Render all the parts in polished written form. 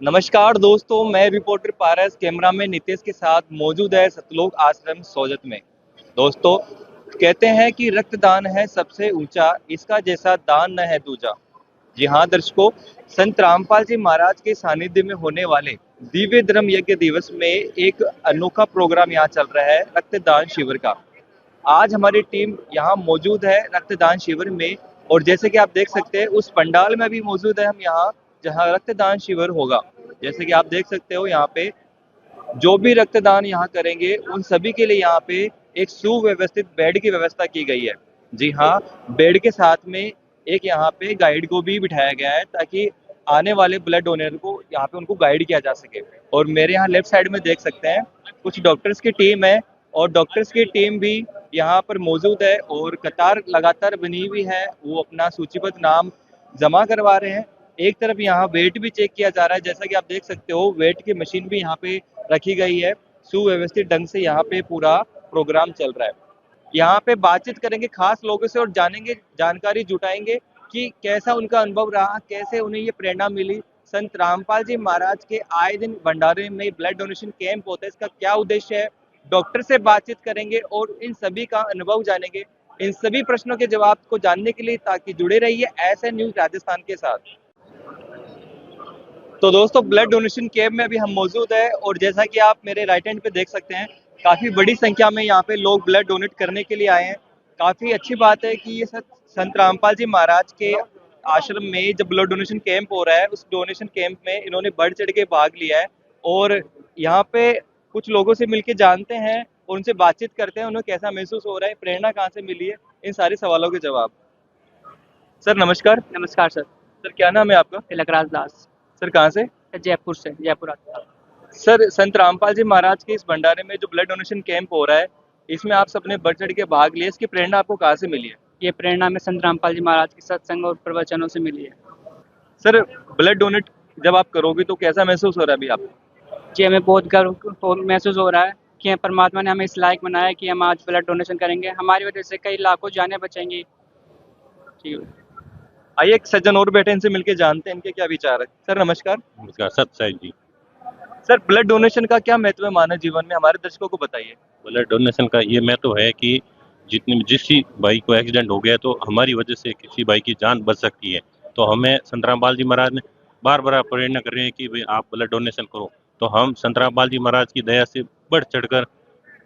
नमस्कार दोस्तों, मैं रिपोर्टर पारस कैमरा में नितेश के साथ मौजूद है सतलोक आश्रम सोजत में। दोस्तों, कहते हैं कि रक्तदान है सबसे ऊंचा, इसका जैसा दान न है दूजा। जी हाँ दर्शकों, संत रामपाल जी महाराज के सानिध्य में होने वाले दिव्य धर्म यज्ञ दिवस में एक अनोखा प्रोग्राम यहाँ चल रहा है, रक्तदान शिविर का। आज हमारी टीम यहाँ मौजूद है रक्तदान शिविर में, और जैसे कि आप देख सकते हैं उस पंडाल में भी मौजूद है हम यहाँ, जहाँ रक्तदान शिविर होगा। जैसे कि आप देख सकते हो यहाँ पे जो भी रक्तदान यहाँ करेंगे उन सभी के लिए यहाँ पे एक सुव्यवस्थित बेड की व्यवस्था की गई है। जी हाँ, बेड के साथ में एक यहाँ पे गाइड को भी बिठाया गया है ताकि आने वाले ब्लड डोनर को यहाँ पे उनको गाइड किया जा सके। और मेरे यहाँ लेफ्ट साइड में देख सकते हैं कुछ डॉक्टर्स की टीम है, और डॉक्टर्स की टीम भी यहाँ पर मौजूद है और कतार लगातार बनी हुई है, वो अपना सूचीबद्ध नाम जमा करवा रहे हैं। एक तरफ यहाँ वेट भी चेक किया जा रहा है, जैसा कि आप देख सकते हो वेट की मशीन भी यहाँ पे रखी गई है। सुव्यवस्थित ढंग से यहाँ पे पूरा प्रोग्राम चल रहा है। यहाँ पे बातचीत करेंगे खास लोगों से और जानेंगे, जानकारी जुटाएंगे कि कैसा उनका अनुभव रहा, कैसे उन्हें ये प्रेरणा मिली। संत रामपाल जी महाराज के आए दिन भंडारे में ब्लड डोनेशन कैंप होता है, इसका क्या उद्देश्य है, डॉक्टर से बातचीत करेंगे और इन सभी का अनुभव जानेंगे। इन सभी प्रश्नों के जवाब को जानने के लिए ताकि जुड़े रहिए ऐसे न्यूज राजस्थान के साथ। तो दोस्तों, ब्लड डोनेशन कैंप में अभी हम मौजूद है, और जैसा कि आप मेरे राइट हैंड पे देख सकते हैं काफी बड़ी संख्या में यहाँ पे लोग ब्लड डोनेट करने के लिए आए हैं। काफी अच्छी बात है कि ये संत रामपाल जी महाराज के आश्रम में जब ब्लड डोनेशन कैंप हो रहा है, उस डोनेशन कैंप में इन्होंने बढ़ चढ़ के भाग लिया है। और यहाँ पे कुछ लोगों से मिलके जानते हैं और उनसे बातचीत करते हैं, उन्हें कैसा महसूस हो रहा है, प्रेरणा कहाँ से मिली है, इन सारे सवालों के जवाब। सर नमस्कार। नमस्कार सर। सर क्या नाम है आपका? तिलकराज दास। सर कहाँ से? जयपुर से, जयपुर आता। सर, संत रामपाल जी महाराज के इस भंडारे में जो ब्लड डोनेशन कैंप हो रहा है, इसमें आप सबने बढ़ चढ़ के भाग लिया, इसकी प्रेरणा आपको कहाँ से मिली है? ये प्रेरणा में संत रामपाल जी महाराज के सत्संग और प्रवचनों से मिली है। सर, ब्लड डोनेट जब आप करोगे तो कैसा महसूस हो रहा है अभी आपको? जी, हमें बहुत गर्व महसूस हो रहा है कि परमात्मा ने हमें इस लायक बनाया कि हम आज ब्लड डोनेशन करेंगे। हमारी वजह से कई लाखों जानें बचेंगी। ठीक है। आइए एक सज्जन और बैठे, इनसे मिलके जानते हैं इनके क्या विचार है। सर नमस्कार। नमस्कार। सत्य साई जी। सर, ब्लड डोनेशन का क्या महत्व है मानव जीवन में, हमारे दर्शकों को बताइए। ब्लड डोनेशन का ये महत्व है कि जिस भाई को एक्सीडेंट हो गया तो हमारी वजह से किसी भाई की जान बच सकती है। तो हमें संत रामपाल जी महाराज ने बार बार प्रेरणा कर रहे हैं कि भाई आप ब्लड डोनेशन करो। तो हम संत रामपाल जी महाराज की दया से बढ़ चढ़कर,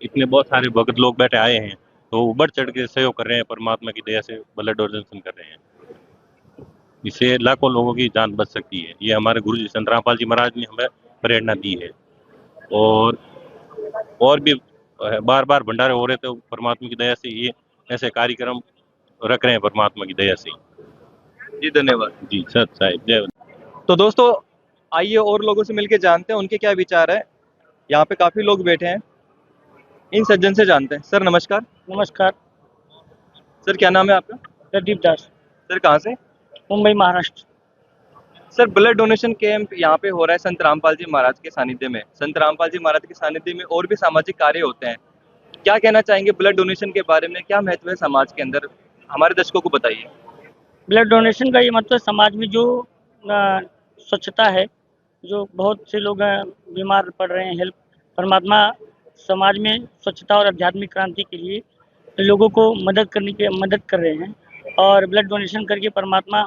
इतने बहुत सारे भगत लोग बैठे आए हैं तो वो बढ़ चढ़ के सहयोग कर रहे हैं, परमात्मा की दया से ब्लड डोनेशन कर रहे हैं। इससे लाखों लोगों की जान बच सकती है। ये हमारे गुरु जी संत रामपाल जी महाराज ने हमें प्रेरणा दी है। और भी बार बार भंडारे हो रहे थे, परमात्मा की दया से ये ऐसे कार्यक्रम रख रहे हैं, परमात्मा की दया से। जी धन्यवाद। जी सत साहिब जय। तो दोस्तों, आइए और लोगों से मिलके जानते हैं उनके क्या विचार है। यहाँ पे काफी लोग बैठे हैं, इन सज्जन से जानते हैं। सर नमस्कार। नमस्कार। सर क्या नाम है आपका? प्रदीप दास। सर कहाँ से? Mumbai, Maharashtra. Sir, blood donation camp यहाँ पे हो रहा है संत रामपाल जी महाराज के सानिध्य में। संत रामपाल जी महाराज के सानिध्य में और भी सामाजिक कार्य होते हैं। क्या कहना चाहेंगे ब्लड डोनेशन के बारे में, क्या महत्व है समाज के अंदर, हमारे दर्शकों को बताइए। ब्लड डोनेशन का ये मतलब समाज में जो स्वच्छता है, जो बहुत से लोग बीमार पड़ रहे हैं, हेल्प परमात्मा समाज में स्वच्छता और आध्यात्मिक क्रांति के लिए लोगों को मदद कर रहे हैं। और ब्लड डोनेशन करके परमात्मा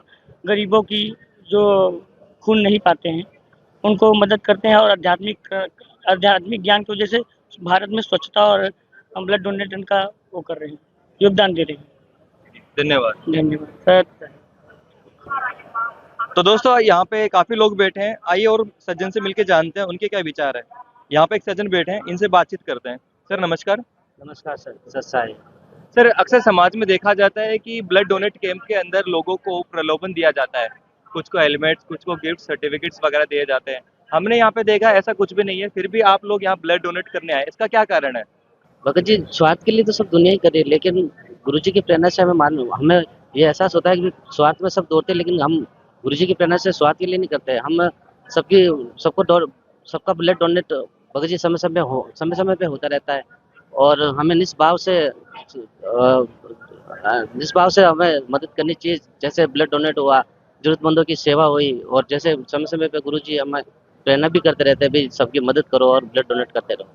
गरीबों की जो खून नहीं पाते हैं उनको मदद करते हैं, और आध्यात्मिक ज्ञान की वजह से भारत में स्वच्छता और ब्लड डोनेशन का वो कर रहे हैं, योगदान दे रहे हैं। धन्यवाद। धन्यवाद। तो दोस्तों, यहाँ पे काफी लोग बैठे हैं, आइए और सज्जन से मिलके जानते हैं उनके क्या विचार है। यहाँ पे एक सज्जन बैठे हैं, इनसे बातचीत करते हैं। सर नमस्कार। नमस्कार सर। सत्साई। सर, अक्सर समाज में देखा जाता है कि ब्लड डोनेट कैंप के अंदर लोगों को प्रलोभन दिया जाता है, कुछ को हेलमेट्स, कुछ को गिफ्ट सर्टिफिकेट्स वगैरह दिए जाते हैं। हमने यहाँ पे देखा ऐसा कुछ भी नहीं है, फिर भी आप लोग यहाँ ब्लड डोनेट करने आए, इसका क्या कारण है? भगत जी, स्वार्थ के लिए तो सब दुनिया ही कर रही है, लेकिन गुरु जी की प्रेरणा से हमें ये एहसास होता है कि स्वार्थ में सब दौड़ते हैं, लेकिन हम गुरु जी की प्रेरणा से स्वार्थ के लिए नहीं करते। हम सबका ब्लड डोनेट भगत जी समय समय पे होता रहता है, और हमें निस्भाव से हमें मदद करनी चाहिए। जैसे ब्लड डोनेट हुआ, जरूरतमंदों की सेवा हुई, और जैसे समय समय पे गुरु जी हमें प्रेरणा भी करते रहते हैं भी सबकी मदद करो और ब्लड डोनेट करते रहो।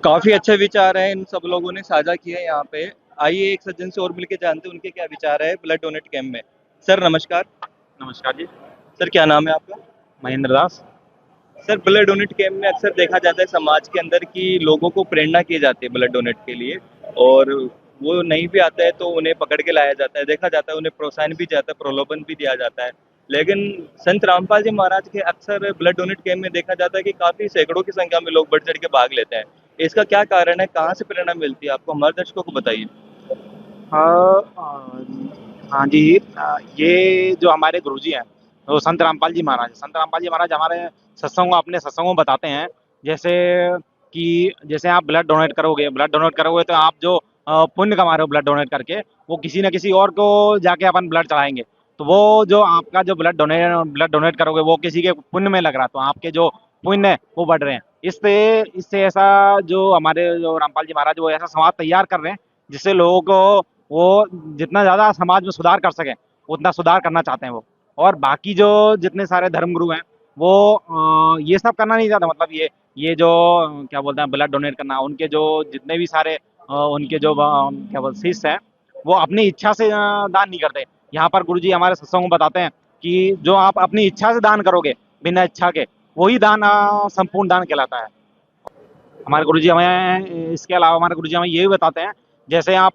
काफी अच्छे विचार हैं इन सब लोगों ने साझा किए हैं यहाँ पे। आइए एक सज्जन से और मिलके जानते हैं उनके क्या विचार है ब्लड डोनेट कैंप में। सर नमस्कार। नमस्कार जी। सर क्या नाम है आपका? महेंद्र दास। सर ब्लड डोनेट कैंप में अक्सर देखा जाता है समाज के अंदर कि लोगों को प्रेरणा की जाती है ब्लड डोनेट के लिए, और वो नहीं भी आता है तो उन्हें पकड़ के लाया जाता है, देखा जाता है उन्हें प्रोत्साहन भी जाता है, प्रलोभन भी दिया जाता है। लेकिन संत रामपाल जी महाराज के अक्सर ब्लड डोनेट कैंप में देखा जाता है कि काफी सैकड़ों की संख्या में लोग बढ़ चढ़ के भाग लेते हैं। इसका क्या कारण है, कहाँ से प्रेरणा मिलती है आपको, हमारे दर्शकों को बताइए। हाँ जी। ये जो हमारे गुरुजी हैं वो संत रामपाल जी महाराज, संत रामपाल जी महाराज हमारे अपने सत्संगों में बताते हैं, जैसे कि जैसे आप ब्लड डोनेट करोगे तो आप जो पुण्य कमा रहे हो ब्लड डोनेट करके, वो किसी न किसी और को जाके अपन ब्लड चढ़ाएंगे, तो वो जो आपका जो ब्लड डोनेट करोगे वो किसी के पुण्य में लग रहा, तो आपके जो पुण्य है वो बढ़ रहे हैं। इससे इससे ऐसा जो हमारे जो रामपाल जी महाराज वो ऐसा समाज तैयार कर रहे हैं जिससे लोगों को वो जितना ज़्यादा समाज में सुधार कर सकें उतना सुधार करना चाहते हैं वो। और बाकी जो जितने सारे धर्मगुरु हैं वो ये सब करना नहीं चाहते, मतलब ये जो क्या बोलते हैं ब्लड डोनेट करना, उनके जो जितने भी सारे उनके जो क्या बोलते शिष्य हैं वो अपनी इच्छा से दान नहीं करते। यहाँ पर गुरुजी हमारे सत्संग में बताते हैं कि जो आप अपनी इच्छा से दान करोगे बिना इच्छा के, वही दान संपूर्ण दान कहलाता है। हमारे गुरुजी हमें इसके अलावा हमारे गुरुजी हमें ये भी बताते हैं, जैसे आप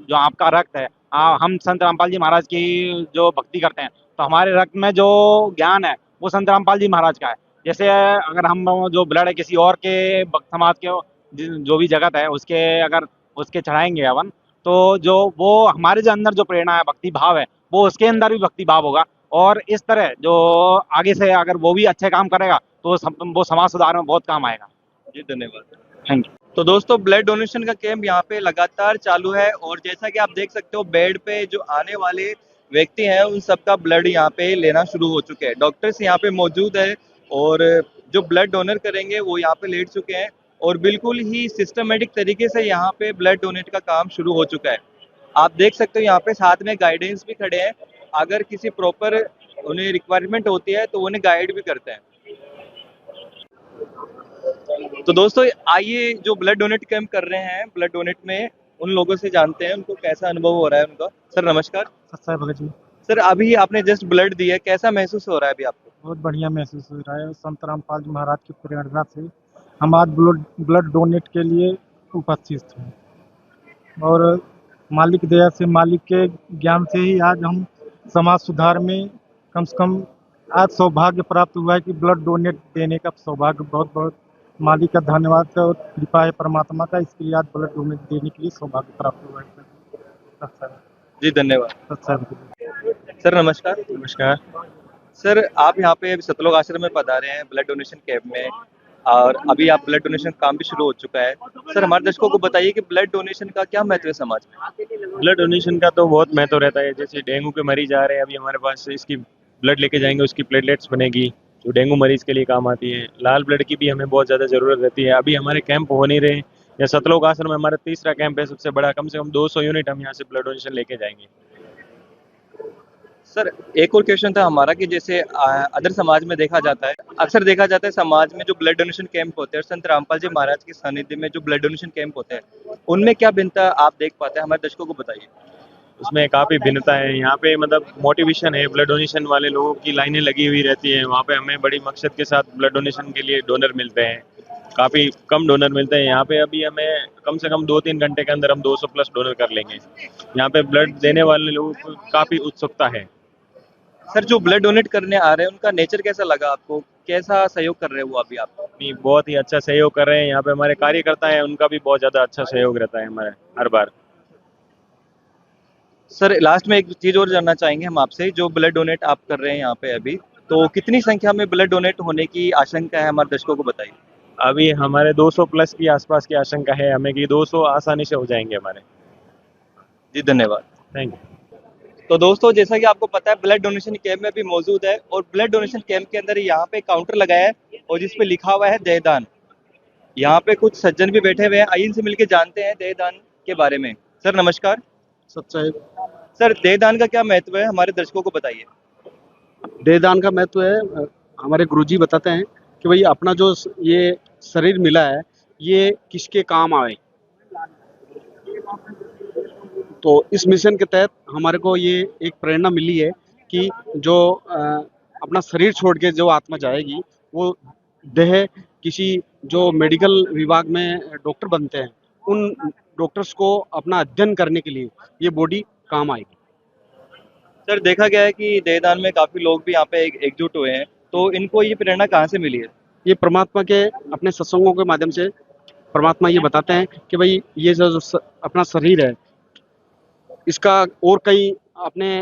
जो आपका रक्त है, हम संत रामपाल जी महाराज की जो भक्ति करते हैं तो हमारे रक्त में जो ज्ञान है वो संत रामपाल जी महाराज का है। जैसे अगर हम जो ब्लड है किसी और के भक्त समाज के जो भी जगत है उसके अगर उसके चढ़ाएंगे अपन, तो जो वो हमारे जो अंदर जो प्रेरणा है भक्ति भाव है वो उसके अंदर भी भक्ति भाव होगा, और इस तरह जो आगे से अगर वो भी अच्छे काम करेगा तो वो समाज सुधार में बहुत काम आएगा। जी धन्यवाद। Thank you. तो दोस्तों ब्लड डोनेशन का कैंप यहाँ पे लगातार चालू है, और जैसा कि आप देख सकते हो बेड पे जो आने वाले व्यक्ति हैं उन सबका ब्लड यहाँ पे लेना शुरू हो चुके हैं। डॉक्टर्स यहाँ पे मौजूद है और जो ब्लड डोनर करेंगे वो यहाँ पे लेट चुके हैं, और बिल्कुल ही सिस्टमेटिक तरीके से यहाँ पे ब्लड डोनेट का काम शुरू हो चुका है। आप देख सकते हो यहाँ पे साथ में गाइडेंस भी खड़े हैं, अगर किसी प्रॉपर उन्हें रिक्वायरमेंट होती है तो उन्हें गाइड भी करते हैं। तो दोस्तों आइए जो ब्लड डोनेट कैंप कर रहे हैं ब्लड डोनेट में उन लोगों से जानते हैं उनको कैसा अनुभव हो रहा है उनका। सर नमस्कार। सत्साई भगत जी। सर अभी आपने जस्ट ब्लड दिया है, कैसा महसूस हो रहा है अभी आपको? बहुत बढ़िया महसूस हो रहा है। संत रामपाल जी महाराज की प्रेरणा से हम आज ब्लड डोनेट के लिए उपस्थित थे, और मालिक दया से, मालिक के ज्ञान से ही आज हम समाज सुधार में कम से कम आज सौभाग्य प्राप्त हुआ है कि ब्लड डोनेट देने का सौभाग्य। बहुत बहुत मालिक का धन्यवाद है और कृपा है परमात्मा का, इसके लिए आज ब्लड डोनेट देने के लिए सौभाग्य प्राप्त हुआ है। जी धन्यवाद। सत्साई भगत जी। सर नमस्कार। नमस्कार। सर आप यहाँ पे सतलोक आश्रम में पधारे हैं ब्लड डोनेशन कैंप में, और अभी आप ब्लड डोनेशन काम भी शुरू हो चुका है। सर हमारे दर्शकों को बताइए कि ब्लड डोनेशन का क्या महत्व है समाज में? ब्लड डोनेशन का तो बहुत महत्व रहता है। जैसे डेंगू के मरीज आ रहे हैं, अभी हमारे पास इसकी ब्लड लेके जाएंगे, उसकी प्लेटलेट्स बनेगी जो डेंगू मरीज के लिए काम आती है। लाल ब्लड की भी हमें बहुत ज़्यादा ज़रूरत रहती है। अभी हमारे कैंप हो नहीं रहे, या सतलोक आश्रम में हमारा तीसरा कैंप है सबसे बड़ा, कम से कम 200 यूनिट हम यहाँ से ब्लड डोनेशन लेके जाएंगे। सर एक और क्वेश्चन था हमारा कि जैसे अदर समाज में देखा जाता है, अक्सर देखा जाता है समाज में जो ब्लड डोनेशन कैंप होते हैं और संत रामपाल जी महाराज के सानिध्य में जो ब्लड डोनेशन कैंप होते हैं उनमें क्या भिन्नता आप देख पाते हैं, हमारे दर्शकों को बताइए। उसमें काफ़ी भिन्नता है। यहाँ पे मतलब मोटिवेशन है, ब्लड डोनेशन वाले लोगों की लाइनें लगी हुई रहती हैं। वहाँ पे हमें बड़ी मकसद के साथ ब्लड डोनेशन के लिए डोनर मिलते हैं, काफ़ी कम डोनर मिलते हैं। यहाँ पे अभी हमें कम से कम 2-3 घंटे के अंदर हम 200 प्लस डोनर कर लेंगे। यहाँ पे ब्लड देने वाले लोगों को काफ़ी उत्सुकता है। सर जो ब्लड डोनेट करने आ रहे हैं उनका नेचर कैसा लगा आपको, कैसा सहयोग कर रहे हैं वो अभी आपको? नहीं, बहुत ही अच्छा सहयोग कर रहे हैं। यहाँ पे हमारे कार्यकर्ता हैं, उनका भी बहुत ज़्यादा अच्छा सहयोग रहता है हमारे हर बार। सर लास्ट में एक चीज़ और जानना चाहेंगे हम आपसे, जो ब्लड डोनेट आप कर रहे हैं यहाँ पे अभी, तो कितनी संख्या में ब्लड डोनेट होने की आशंका है, हमारे दर्शकों को बताइए। अभी हमारे 200 प्लस की आसपास की आशंका है हमें कि 200 आसानी से हो जाएंगे हमारे। जी धन्यवाद। Thank you. तो दोस्तों जैसा कि आपको पता है ब्लड डोनेशन कैंप में भी मौजूद है, और ब्लड डोनेशन कैंप के अंदर यहाँ पे काउंटर लगाया है और जिस पे लिखा हुआ है देहदान। यहाँ पे कुछ सज्जन भी बैठे हुए हैं, आइए इनसे मिलके जानते हैं देहदान के बारे में। सर नमस्कार। सच्चाई। सर देहदान का क्या महत्व है, हमारे दर्शकों को बताइए। देहदान का महत्व है, हमारे गुरुजी बताते हैं कि भाई अपना जो ये शरीर मिला है ये किसके काम आए। तो इस मिशन के तहत हमारे को ये एक प्रेरणा मिली है कि जो अपना शरीर छोड़ के जो आत्मा जाएगी वो देह किसी जो मेडिकल विभाग में डॉक्टर बनते हैं उन डॉक्टर्स को अपना अध्ययन करने के लिए ये बॉडी काम आएगी। सर देखा गया है कि देहदान में काफी लोग भी यहाँ पे एकजुट हुए हैं, तो इनको ये प्रेरणा कहाँ से मिली है? ये परमात्मा के अपने सत्संगों के माध्यम से परमात्मा ये बताते हैं कि भाई ये जो अपना शरीर है इसका और कई अपने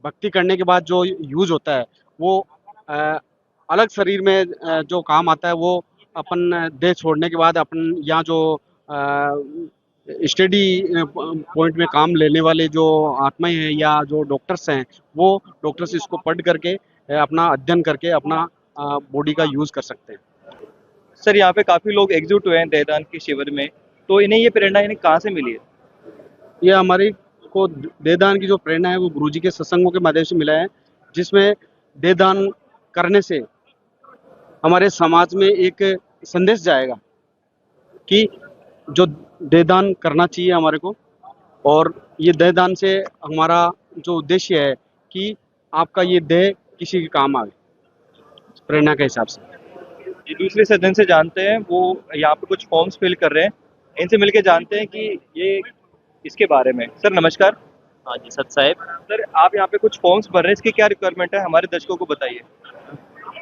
भक्ति करने के बाद जो यूज होता है वो अलग शरीर में जो काम आता है वो अपन देह छोड़ने के बाद अपन यहाँ जो स्टडी पॉइंट में काम लेने वाले जो आत्माएं हैं या जो डॉक्टर्स हैं वो डॉक्टर्स इसको पढ़ करके अपना अध्ययन करके अपना बॉडी का यूज कर सकते हैं। सर यहाँ पे काफी लोग एकजुट हुए हैं देहदान के शिविर में, तो इन्हें ये प्रेरणा इन्हें कहाँ से मिली है? ये हमारी को देहदान की जो प्रेरणा है वो गुरुजी के सत्संगों के माध्यम से मिला है, जिसमें देहदान करने से हमारे समाज में एक संदेश जाएगा कि जो देहदान करना चाहिए हमारे को, और ये देहदान से हमारा जो उद्देश्य है कि आपका ये देह किसी के काम आए, प्रेरणा के हिसाब से। ये दूसरे सज्जन से जानते हैं, वो यहाँ पे कुछ फॉर्म्स फिल कर रहे हैं, इनसे मिलके जानते हैं कि ये इसके बारे में। सर नमस्कार। हाँ जी सत साहेब। सर आप यहाँ पे कुछ फॉर्म्स भर रहे हैं, इसकी क्या रिक्वायरमेंट है, हमारे दर्शकों को बताइए।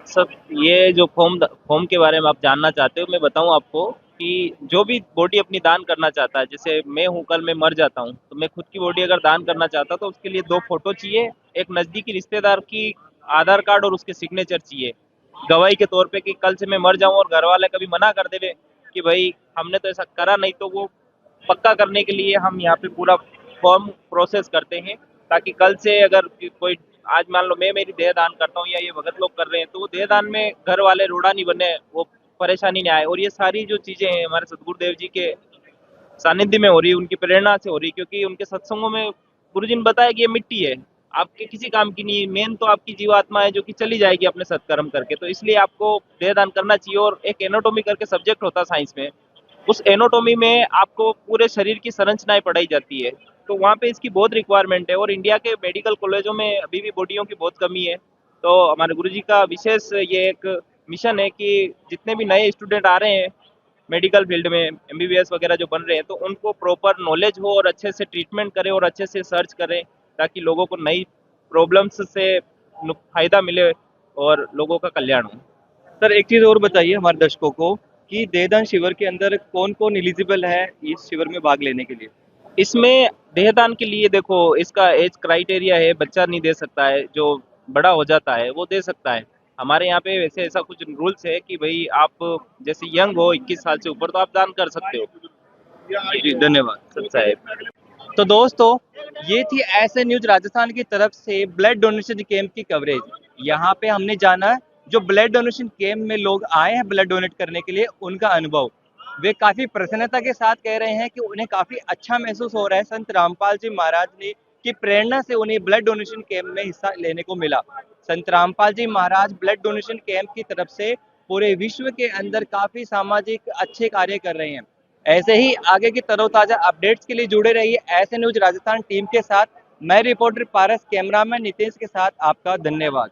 सर ये जो फॉर्म के बारे में आप जानना चाहते हो, मैं बताऊं आपको कि जो भी बॉडी अपनी दान करना चाहता है, जैसे मैं हूं, कल मैं मर जाता हूं तो मैं खुद की बॉडी अगर दान करना चाहता तो उसके लिए 2 फोटो चाहिए, एक नज़दीकी रिश्तेदार की आधार कार्ड और उसके सिग्नेचर चाहिए गवाही के तौर पे कि कल से मैं मर जाऊं और घर वाले कभी मना कर देवे कि भाई हमने तो ऐसा करा नहीं, तो वो पक्का करने के लिए हम यहाँ पे पूरा फॉर्म प्रोसेस करते हैं, ताकि कल से अगर कोई आज मान लो मैं मेरी देह दान करता हूँ या ये भगत लोग कर रहे हैं तो वो देह दान में घर वाले रोड़ा नहीं बने, वो परेशानी नहीं आए। और ये सारी जो चीज़ें हैं हमारे सतगुरुदेव जी के सानिध्य में हो रही है, उनकी प्रेरणा से हो रही है, क्योंकि उनके सत्संगों में गुरुजी ने बताया कि ये मिट्टी है, आपके किसी काम की नहीं है, मेन तो आपकी जीवात्मा है जो कि चली जाएगी अपने सत्कर्म करके, तो इसलिए आपको देहदान करना चाहिए। और एक एनाटॉमी करके सब्जेक्ट होता है साइंस में, उस एनाटॉमी में आपको पूरे शरीर की संरचनाएं पढ़ाई जाती है, तो वहाँ पे इसकी बहुत रिक्वायरमेंट है। और इंडिया के मेडिकल कॉलेजों में अभी भी बॉडियों की बहुत कमी है, तो हमारे गुरुजी का विशेष ये एक मिशन है कि जितने भी नए स्टूडेंट आ रहे हैं मेडिकल फील्ड में, एमबीबीएस वगैरह जो बन रहे हैं, तो उनको प्रॉपर नॉलेज हो और अच्छे से ट्रीटमेंट करें और अच्छे से सर्च करें, ताकि लोगों को नई प्रॉब्लम्स से फायदा मिले और लोगों का कल्याण हो। सर एक चीज़ और बताइए हमारे दर्शकों को कि देहदान शिविर के अंदर कौन कौन एलिजिबल है इस शिविर में भाग लेने के लिए? इसमें देहदान के लिए देखो इसका एज क्राइटेरिया है, बच्चा नहीं दे सकता है, जो बड़ा हो जाता है वो दे सकता है। हमारे यहाँ पे वैसे ऐसा कुछ रूल्स है कि भाई आप जैसे यंग हो 21 साल से ऊपर तो आप दान कर सकते हो। जी धन्यवाद सत साहेब। तो दोस्तों ये थी ऐसे न्यूज राजस्थान की तरफ से ब्लड डोनेशन कैंप की कवरेज। यहाँ पे हमने जाना जो ब्लड डोनेशन कैंप में लोग आए हैं ब्लड डोनेट करने के लिए, उनका अनुभव। वे काफी प्रसन्नता के साथ कह रहे हैं कि उन्हें काफी अच्छा महसूस हो रहा है संत रामपाल जी महाराज ने की प्रेरणा से उन्हें ब्लड डोनेशन कैंप में हिस्सा लेने को मिला। संत रामपाल जी महाराज ब्लड डोनेशन कैंप की तरफ से पूरे विश्व के अंदर काफी सामाजिक अच्छे कार्य कर रहे हैं। ऐसे ही आगे की तरोताजा अपडेट्स के लिए जुड़े रहिए ऐसे न्यूज राजस्थान टीम के साथ। मैं रिपोर्टर पारस, कैमरामैन नितेश के साथ आपका धन्यवाद।